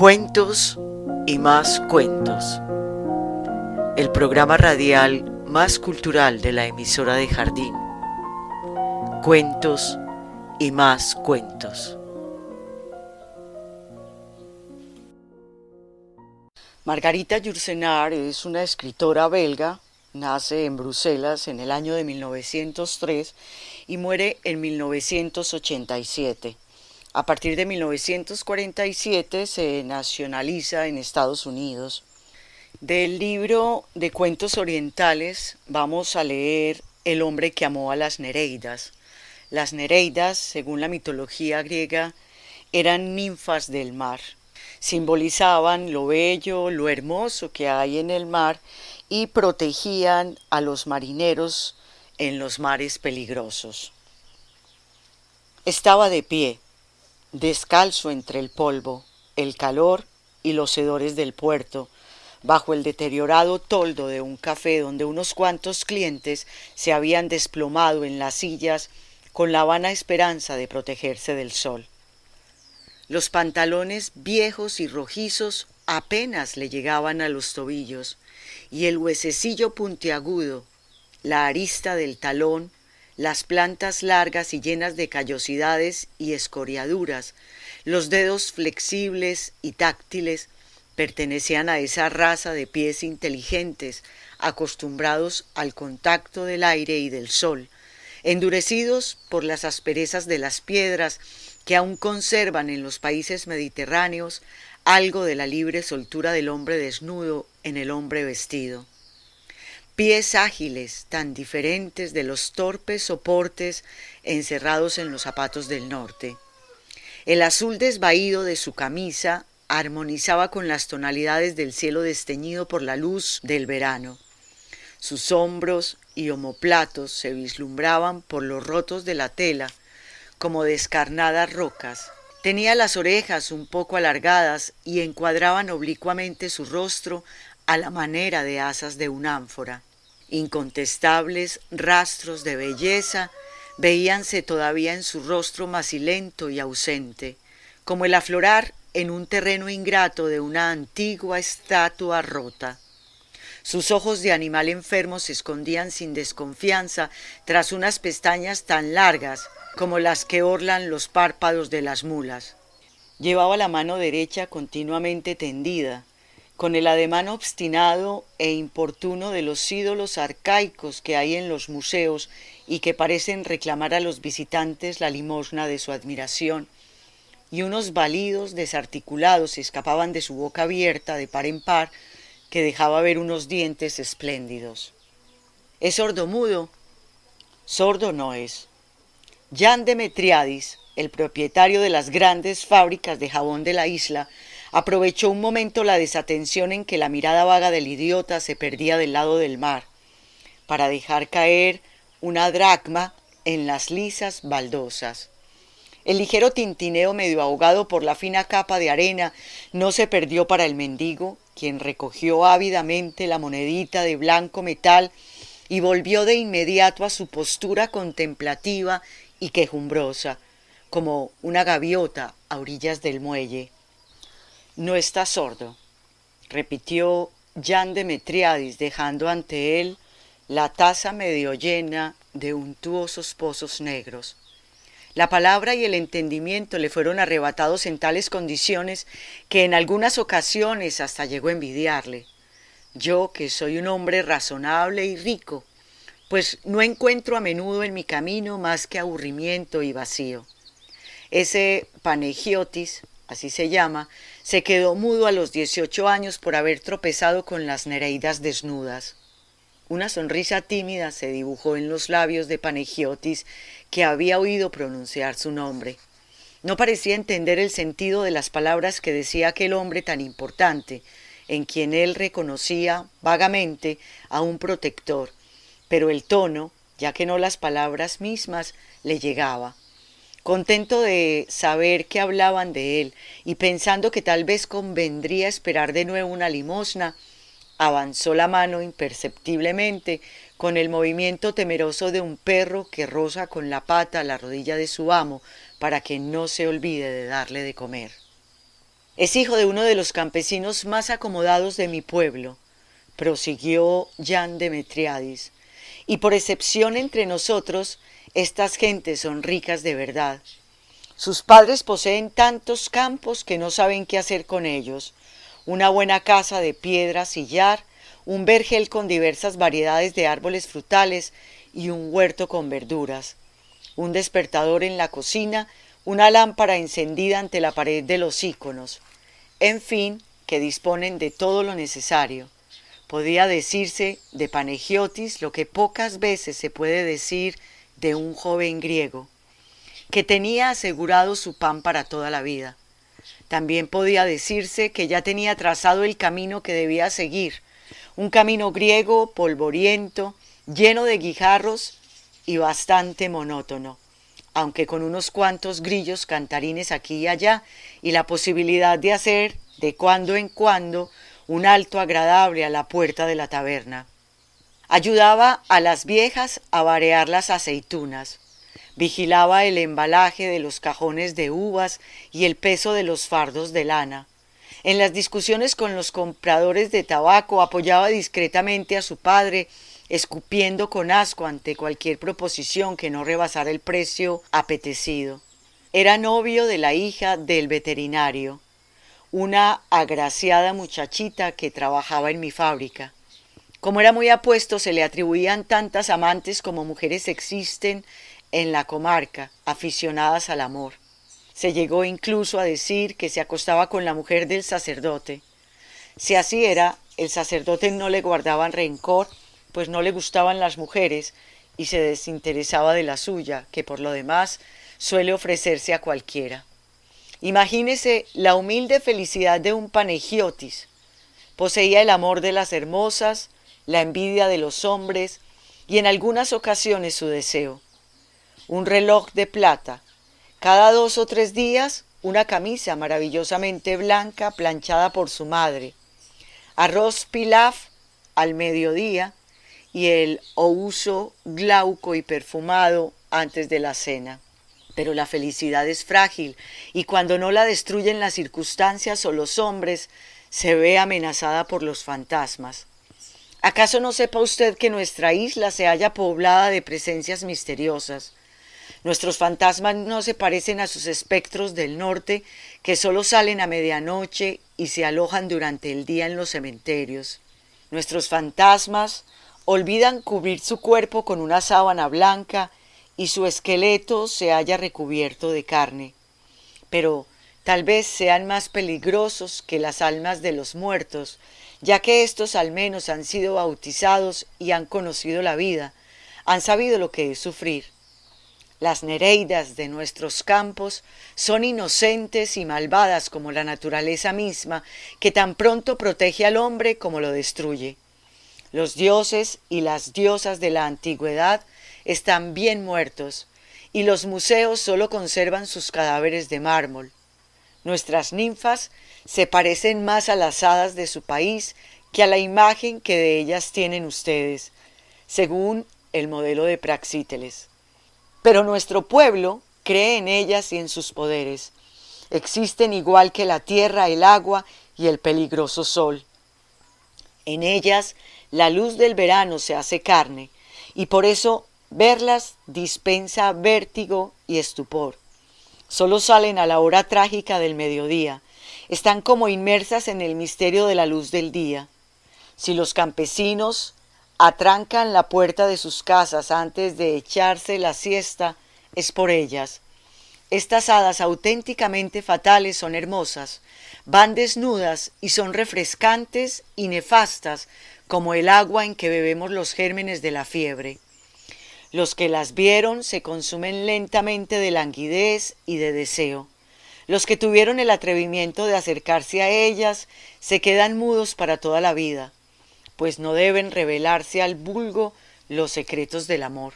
Cuentos y más cuentos. El programa radial más cultural de la emisora de Jardín. Cuentos y más cuentos. Margarita Yourcenar es una escritora belga. Nace en Bruselas en el año de 1903 y muere en 1987. A partir de 1947 se nacionaliza en Estados Unidos. Del libro de cuentos orientales vamos a leer El hombre que amó a las Nereidas. Las Nereidas, según la mitología griega, eran ninfas del mar. Simbolizaban lo bello, lo hermoso que hay en el mar y protegían a los marineros en los mares peligrosos. Estaba de pie, descalzo entre el polvo, el calor y los hedores del puerto, bajo el deteriorado toldo de un café donde unos cuantos clientes se habían desplomado en las sillas con la vana esperanza de protegerse del sol. Los pantalones viejos y rojizos apenas le llegaban a los tobillos, y el huesecillo puntiagudo, la arista del talón, las plantas largas y llenas de callosidades y escoriaduras, los dedos flexibles y táctiles, pertenecían a esa raza de pies inteligentes, acostumbrados al contacto del aire y del sol, endurecidos por las asperezas de las piedras que aún conservan en los países mediterráneos algo de la libre soltura del hombre desnudo en el hombre vestido. Pies ágiles, tan diferentes de los torpes soportes encerrados en los zapatos del norte. El azul desvaído de su camisa armonizaba con las tonalidades del cielo desteñido por la luz del verano. Sus hombros y omóplatos se vislumbraban por los rotos de la tela como descarnadas rocas. Tenía las orejas un poco alargadas y encuadraban oblicuamente su rostro a la manera de asas de un ánfora. Incontestables rastros de belleza veíanse todavía en su rostro macilento y ausente, como el aflorar en un terreno ingrato de una antigua estatua rota. Sus ojos de animal enfermo se escondían sin desconfianza tras unas pestañas tan largas como las que orlan los párpados de las mulas. Llevaba la mano derecha continuamente tendida, con el ademán obstinado e importuno de los ídolos arcaicos que hay en los museos y que parecen reclamar a los visitantes la limosna de su admiración, y unos balidos desarticulados escapaban de su boca abierta de par en par que dejaba ver unos dientes espléndidos. ¿Es sordomudo? Sordo no es. Jan Demetriadis, el propietario de las grandes fábricas de jabón de la isla, aprovechó un momento la desatención en que la mirada vaga del idiota se perdía del lado del mar, para dejar caer una dracma en las lisas baldosas. El ligero tintineo medio ahogado por la fina capa de arena no se perdió para el mendigo, quien recogió ávidamente la monedita de blanco metal y volvió de inmediato a su postura contemplativa y quejumbrosa, como una gaviota a orillas del muelle. No está sordo, repitió Jan Demetriadis, dejando ante él la taza medio llena de untuosos pozos negros. La palabra y el entendimiento le fueron arrebatados en tales condiciones que en algunas ocasiones hasta llegó a envidiarle. Yo, que soy un hombre razonable y rico, pues no encuentro a menudo en mi camino más que aburrimiento y vacío. Ese Panegiotis, así se llama, se quedó mudo a los 18 años por haber tropezado con las Nereidas desnudas. Una sonrisa tímida se dibujó en los labios de Panegiotis, que había oído pronunciar su nombre. No parecía entender el sentido de las palabras que decía aquel hombre tan importante, en quien él reconocía vagamente a un protector, pero el tono, ya que no las palabras mismas, le llegaba. Contento de saber que hablaban de él y pensando que tal vez convendría esperar de nuevo una limosna, avanzó la mano imperceptiblemente con el movimiento temeroso de un perro que roza con la pata la rodilla de su amo para que no se olvide de darle de comer. Es hijo de uno de los campesinos más acomodados de mi pueblo, prosiguió Jan Demetriadis, y por excepción entre nosotros, estas gentes son ricas de verdad. Sus padres poseen tantos campos que no saben qué hacer con ellos, una buena casa de piedra sillar, un vergel con diversas variedades de árboles frutales y un huerto con verduras, un despertador en la cocina, una lámpara encendida ante la pared de los íconos, en fin, que disponen de todo lo necesario. Podía decirse de Panegiotis lo que pocas veces se puede decir de un joven griego, que tenía asegurado su pan para toda la vida. También podía decirse que ya tenía trazado el camino que debía seguir, un camino griego, polvoriento, lleno de guijarros y bastante monótono, aunque con unos cuantos grillos cantarines aquí y allá y la posibilidad de hacer de cuando en cuando un alto agradable a la puerta de la taberna. Ayudaba a las viejas a varear las aceitunas, vigilaba el embalaje de los cajones de uvas y el peso de los fardos de lana. En las discusiones con los compradores de tabaco apoyaba discretamente a su padre, escupiendo con asco ante cualquier proposición que no rebasara el precio apetecido. Era novio de la hija del veterinario, una agraciada muchachita que trabajaba en mi fábrica. Como era muy apuesto, se le atribuían tantas amantes como mujeres existen en la comarca, aficionadas al amor. Se llegó incluso a decir que se acostaba con la mujer del sacerdote. Si así era, el sacerdote no le guardaba rencor, pues no le gustaban las mujeres y se desinteresaba de la suya, que por lo demás suele ofrecerse a cualquiera. Imagínese la humilde felicidad de un Panegiotis. Poseía el amor de las hermosas, la envidia de los hombres y en algunas ocasiones su deseo. Un reloj de plata, cada 2 o 3 días una camisa maravillosamente blanca planchada por su madre, arroz pilaf al mediodía y el ouso glauco y perfumado antes de la cena. Pero la felicidad es frágil y cuando no la destruyen las circunstancias o los hombres, se ve amenazada por los fantasmas. ¿Acaso no sepa usted que nuestra isla se halla poblada de presencias misteriosas? Nuestros fantasmas no se parecen a sus espectros del norte, que solo salen a medianoche y se alojan durante el día en los cementerios. Nuestros fantasmas olvidan cubrir su cuerpo con una sábana blanca y su esqueleto se halla recubierto de carne. Pero tal vez sean más peligrosos que las almas de los muertos, ya que éstos al menos han sido bautizados y han conocido la vida, han sabido lo que es sufrir. Las nereidas de nuestros campos son inocentes y malvadas como la naturaleza misma, que tan pronto protege al hombre como lo destruye. Los dioses y las diosas de la antigüedad están bien muertos, y los museos solo conservan sus cadáveres de mármol. Nuestras ninfas se parecen más a las hadas de su país que a la imagen que de ellas tienen ustedes, según el modelo de Praxíteles. Pero nuestro pueblo cree en ellas y en sus poderes. Existen igual que la tierra, el agua y el peligroso sol. En ellas la luz del verano se hace carne, y por eso verlas dispensa vértigo y estupor. Solo salen a la hora trágica del mediodía, están como inmersas en el misterio de la luz del día. Si los campesinos atrancan la puerta de sus casas antes de echarse la siesta, es por ellas. Estas hadas auténticamente fatales son hermosas, van desnudas y son refrescantes y nefastas como el agua en que bebemos los gérmenes de la fiebre. Los que las vieron se consumen lentamente de languidez y de deseo. Los que tuvieron el atrevimiento de acercarse a ellas se quedan mudos para toda la vida, pues no deben revelarse al vulgo los secretos del amor.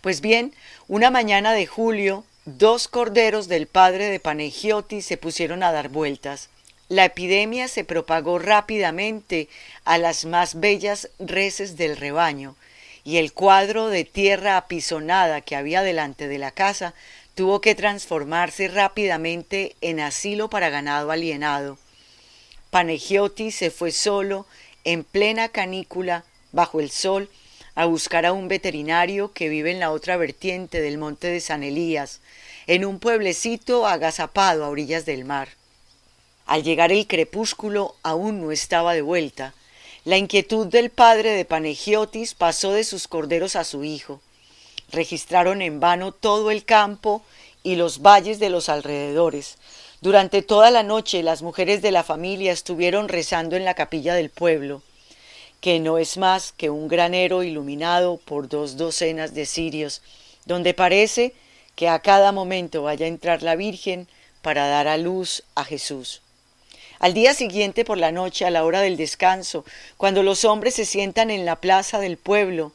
Pues bien, una mañana de julio, 2 corderos del padre de Panegiotis se pusieron a dar vueltas. La epidemia se propagó rápidamente a las más bellas reses del rebaño, y el cuadro de tierra apisonada que había delante de la casa tuvo que transformarse rápidamente en asilo para ganado alienado. Panegiotis se fue solo, en plena canícula, bajo el sol, a buscar a un veterinario que vive en la otra vertiente del monte de San Elías, en un pueblecito agazapado a orillas del mar. Al llegar el crepúsculo aún no estaba de vuelta. La inquietud del padre de Panegiotis pasó de sus corderos a su hijo. Registraron en vano todo el campo y los valles de los alrededores. Durante toda la noche las mujeres de la familia estuvieron rezando en la capilla del pueblo, que no es más que un granero iluminado por 2 docenas de cirios, donde parece que a cada momento vaya a entrar la Virgen para dar a luz a Jesús. Al día siguiente por la noche, a la hora del descanso, cuando los hombres se sientan en la plaza del pueblo,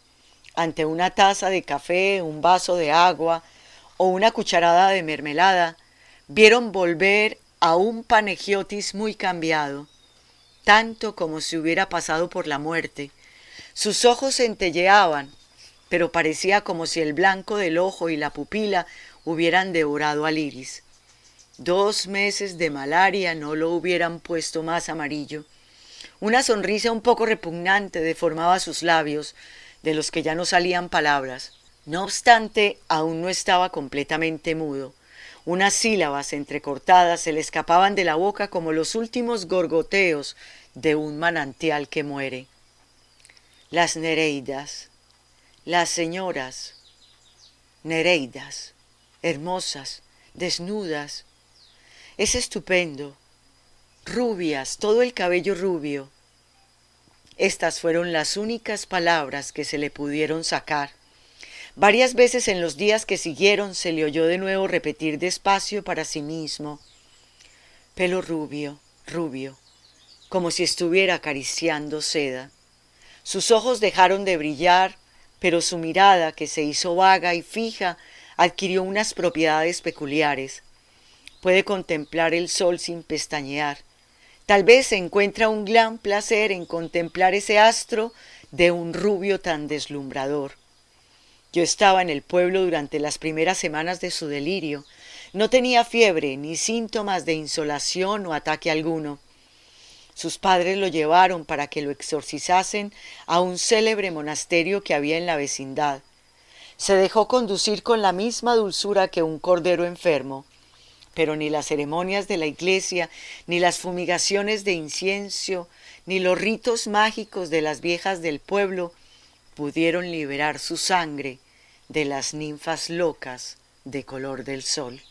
ante una taza de café, un vaso de agua o una cucharada de mermelada, vieron volver a un Panegiotis muy cambiado, tanto como si hubiera pasado por la muerte. Sus ojos centelleaban, pero parecía como si el blanco del ojo y la pupila hubieran devorado al iris. 2 meses de malaria no lo hubieran puesto más amarillo. Una sonrisa un poco repugnante deformaba sus labios, de los que ya no salían palabras. No obstante, aún no estaba completamente mudo. Unas sílabas entrecortadas se le escapaban de la boca como los últimos gorgoteos de un manantial que muere. Las Nereidas, las señoras Nereidas, hermosas, desnudas. Es estupendo, rubias, todo el cabello rubio. Estas fueron las únicas palabras que se le pudieron sacar. Varias veces en los días que siguieron se le oyó de nuevo repetir despacio para sí mismo: pelo rubio, rubio, como si estuviera acariciando seda. Sus ojos dejaron de brillar, pero su mirada, que se hizo vaga y fija, adquirió unas propiedades peculiares. Puede contemplar el sol sin pestañear. Tal vez se encuentra un gran placer en contemplar ese astro de un rubio tan deslumbrador. Yo estaba en el pueblo durante las primeras semanas de su delirio. No tenía fiebre, ni síntomas de insolación o ataque alguno. Sus padres lo llevaron para que lo exorcizasen a un célebre monasterio que había en la vecindad. Se dejó conducir con la misma dulzura que un cordero enfermo, pero ni las ceremonias de la iglesia, ni las fumigaciones de incienso, ni los ritos mágicos de las viejas del pueblo pudieron liberar su sangre de las ninfas locas de color del sol.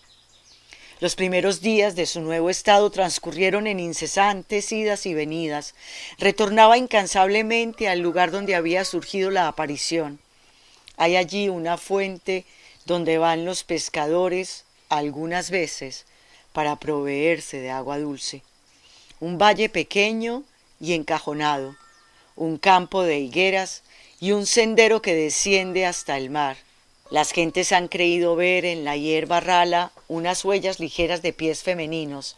Los primeros días de su nuevo estado transcurrieron en incesantes idas y venidas. Retornaba incansablemente al lugar donde había surgido la aparición. Hay allí una fuente donde van los pescadores algunas veces para proveerse de agua dulce. Un valle pequeño y encajonado, un campo de higueras y un sendero que desciende hasta el mar. Las gentes han creído ver en la hierba rala unas huellas ligeras de pies femeninos,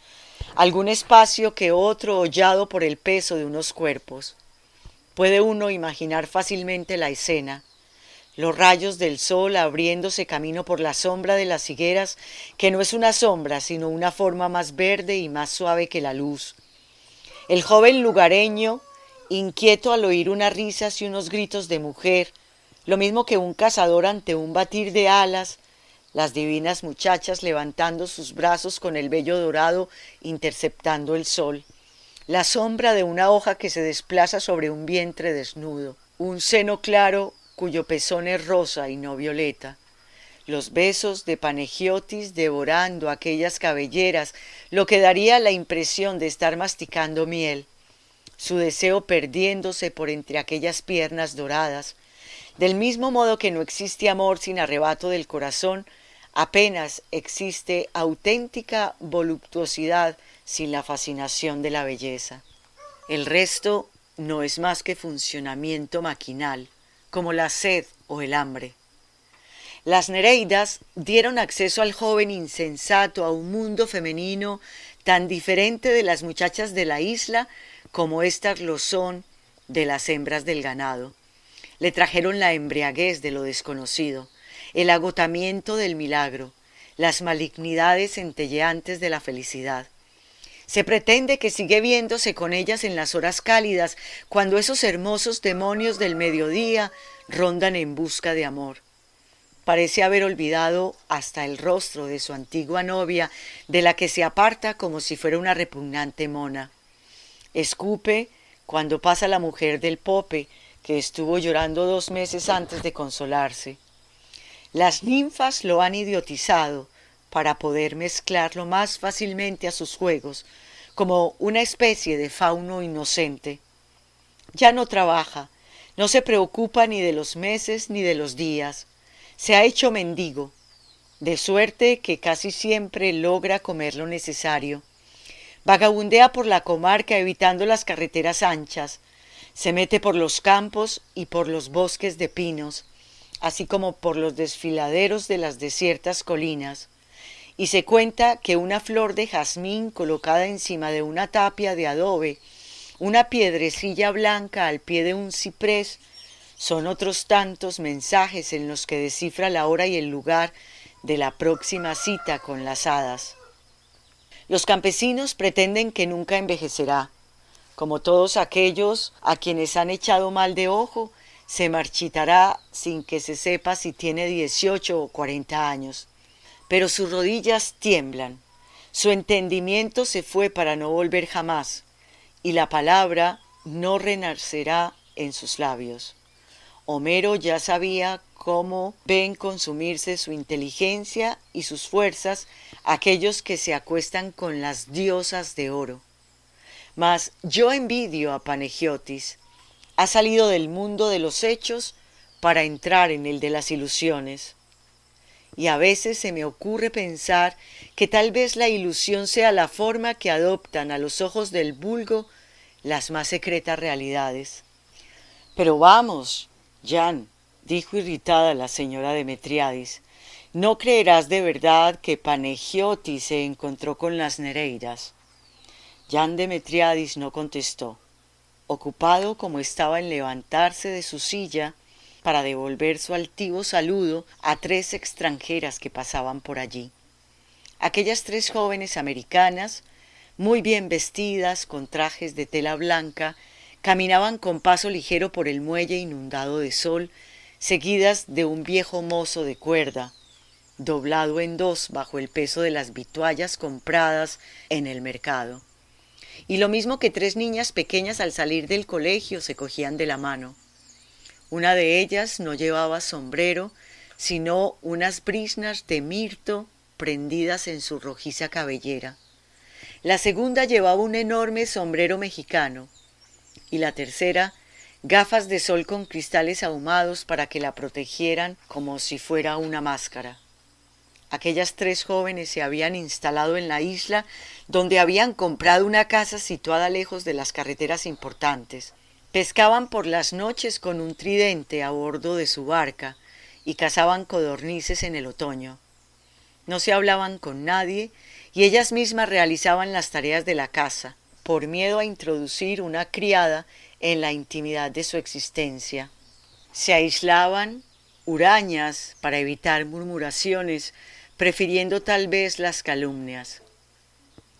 algún espacio que otro hollado por el peso de unos cuerpos. Puede uno imaginar fácilmente la escena: los rayos del sol abriéndose camino por la sombra de las higueras, que no es una sombra, sino una forma más verde y más suave que la luz. El joven lugareño, inquieto al oír unas risas y unos gritos de mujer, lo mismo que un cazador ante un batir de alas, las divinas muchachas levantando sus brazos con el vello dorado interceptando el sol, la sombra de una hoja que se desplaza sobre un vientre desnudo, un seno claro cuyo pezón es rosa y no violeta, los besos de Panegiotis devorando aquellas cabelleras, lo que daría la impresión de estar masticando miel, su deseo perdiéndose por entre aquellas piernas doradas. Del mismo modo que no existe amor sin arrebato del corazón, apenas existe auténtica voluptuosidad sin la fascinación de la belleza. El resto no es más que funcionamiento maquinal, como la sed o el hambre. Las Nereidas dieron acceso al joven insensato a un mundo femenino tan diferente de las muchachas de la isla como éstas lo son de las hembras del ganado. Le trajeron la embriaguez de lo desconocido, el agotamiento del milagro, las malignidades centelleantes de la felicidad. Se pretende que sigue viéndose con ellas en las horas cálidas, cuando esos hermosos demonios del mediodía rondan en busca de amor. Parece haber olvidado hasta el rostro de su antigua novia, de la que se aparta como si fuera una repugnante mona. Escupe cuando pasa la mujer del Pope, que estuvo llorando 2 meses antes de consolarse. Las ninfas lo han idiotizado para poder mezclarlo más fácilmente a sus juegos, como una especie de fauno inocente. Ya no trabaja, no se preocupa ni de los meses ni de los días. Se ha hecho mendigo, de suerte que casi siempre logra comer lo necesario. Vagabundea por la comarca evitando las carreteras anchas. Se mete por los campos y por los bosques de pinos, así como por los desfiladeros de las desiertas colinas, y se cuenta que una flor de jazmín colocada encima de una tapia de adobe, una piedrecilla blanca al pie de un ciprés, son otros tantos mensajes en los que descifra la hora y el lugar de la próxima cita con las hadas. Los campesinos pretenden que nunca envejecerá. Como todos aquellos a quienes han echado mal de ojo, se marchitará sin que se sepa si tiene 18 o 40 años. Pero sus rodillas tiemblan, su entendimiento se fue para no volver jamás, y la palabra no renacerá en sus labios. Homero ya sabía cómo ven consumirse su inteligencia y sus fuerzas aquellos que se acuestan con las diosas de oro. Mas yo envidio a Panegiotis. Ha salido del mundo de los hechos para entrar en el de las ilusiones. Y a veces se me ocurre pensar que tal vez la ilusión sea la forma que adoptan a los ojos del vulgo las más secretas realidades. Pero vamos, Jan, dijo irritada la señora Demetriadis, ¿no creerás de verdad que Panegiotis se encontró con las Nereidas? Jan Demetriadis no contestó, ocupado como estaba en levantarse de su silla para devolver su altivo saludo a 3 extranjeras que pasaban por allí. Aquellas 3 jóvenes americanas, muy bien vestidas, con trajes de tela blanca, caminaban con paso ligero por el muelle inundado de sol, seguidas de un viejo mozo de cuerda, doblado en 2 bajo el peso de las vituallas compradas en el mercado. Y lo mismo que 3 niñas pequeñas al salir del colegio se cogían de la mano. Una de ellas no llevaba sombrero, sino unas briznas de mirto prendidas en su rojiza cabellera. La segunda llevaba un enorme sombrero mexicano, y la tercera gafas de sol con cristales ahumados para que la protegieran como si fuera una máscara. Aquellas 3 jóvenes se habían instalado en la isla, donde habían comprado una casa situada lejos de las carreteras importantes. Pescaban por las noches con un tridente a bordo de su barca y cazaban codornices en el otoño. No se hablaban con nadie y ellas mismas realizaban las tareas de la casa, por miedo a introducir una criada en la intimidad de su existencia. Se aislaban hurañas para evitar murmuraciones, prefiriendo tal vez las calumnias.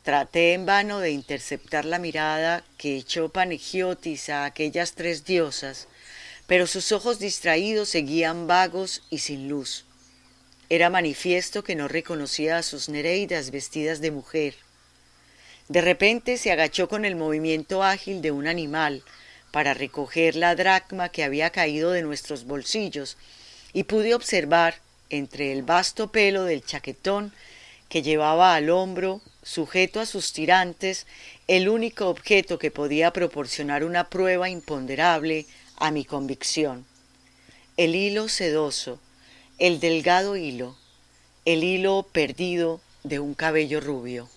Traté en vano de interceptar la mirada que echó Panegiotis a aquellas 3 diosas, pero sus ojos distraídos seguían vagos y sin luz. Era manifiesto que no reconocía a sus Nereidas vestidas de mujer. De repente se agachó con el movimiento ágil de un animal para recoger la dracma que había caído de nuestros bolsillos, y pude observar, entre el vasto pelo del chaquetón que llevaba al hombro, sujeto a sus tirantes, el único objeto que podía proporcionar una prueba imponderable a mi convicción. El hilo sedoso, el delgado hilo, el hilo perdido de un cabello rubio.